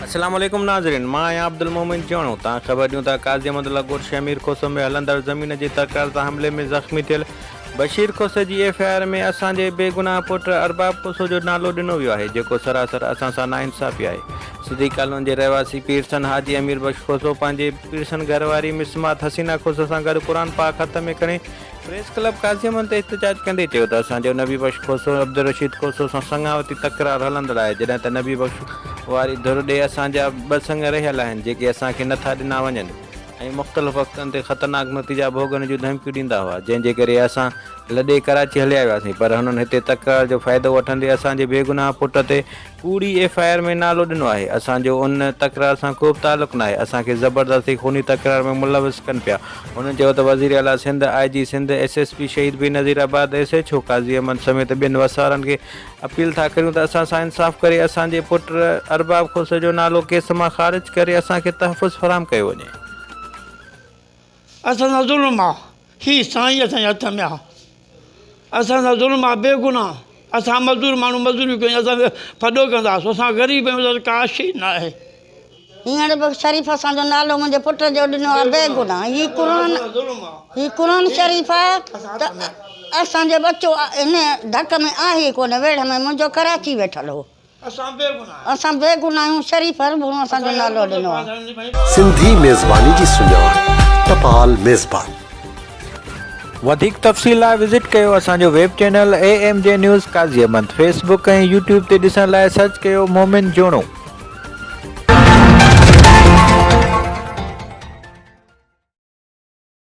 अस्सलाम वालेकुम नाज़रीन, मां आहियां अब्दुल मोमिन जोणो। तव्हां ख़बर ॾियूं था काज़ी अहमद लागोर शमीर खोसो में हलंदड़ ज़मीन जी तकरार सां हमले में ज़ख़्मी थियल बशीर खोसे जी FIR में असांजे बेगुनाह पुट अरबाब खोसो जो नालो ॾिनो वियो आहे, जेको सरासर असां सां नाइंसाफ़ी आहे। सिद्दी कॉलोनी जे रहवासी पीरसन हाजी अमीर बख्श खोसो पंहिंजे पीरसन घरवारी मिसमात हसीना खोसो सां गॾु क़ुर पाक हथ में खणी प्रेस क्लब काज़ी अहमद ते एहतजाज कंदे चयो त असांजो नबी बख्श खोसो अब्दुल रशीद खोसो सां संगावती तकरार हलंदड़ आहे, जॾहिं त नबी बख्श वारी धुर ॾे असांजा ॿ संग रहियल आहिनि जेके असांखे नथा ॾिना वञनि ऐं मुख़्तलिफ़ वक़्तनि ते ख़तरनाक नतीजा भोगण जूं धमकियूं ॾींदा हुआ, जंहिंजे करे असां लॾे कराची हलिया वियासीं। पर हुननि हिते तकरार जो फ़ाइदो वठंदे असांजे बेगुनाह पुट ते कूड़ी FIR में नालो ॾिनो आहे। असांजो उन तकरार सां को बि तालुक़ु न आहे। असांखे ज़बरदस्ती खूनी तकरार में मुलविस कनि पिया। हुननि चयो त वज़ीर आला सिंध, IG सिंध, SSP शहीद बि नज़ीराबाद, SHO काज़ी अहमद समेत ॿियनि वसारनि खे अपील था करियूं त असां सां इंसाफ़ करे असांजे पुट अरबाब खोसे जो नालो केस मां ख़ारिज करे असांखे तहफ़ुज़ फराहम कयो वञे। असांजा ज़ुल्म आहे, ही साईं असांजे हथ में आहे। असांजा ज़ुल्म आहे बेगुनाह। असां मज़दूर माण्हू मज़दूरी कयूं, असां फॾो कंदासीं। असां ग़रीब आहियूं, का शइ न आहे। हींअर बि शरीफ़ असांजो नालो मुंहिंजे पुट जो ॾिनो आहे बेगुनाह। ही क़ुरान शरीफ़ आहे त असांजो बच्चो हिन धक में आहे कोन, वेड़ में मुंहिंजो कराची वेठल हो। असां बेगुनाह आहियूं, शरीफ़ हरबुरो असांजो नालो ॾिनो आहे। सिंधी मेज़बानी जी सुञाण टपाल मेज़बान। वधीक तफ़सील लाइ विज़िट कयो असांजो वेब चैनल AMJ न्यूज़ काज़ी अहमद। फेसबुक ऐं YouTube ते ॾिसण लाइ सर्च कयो मोमिन जोणो।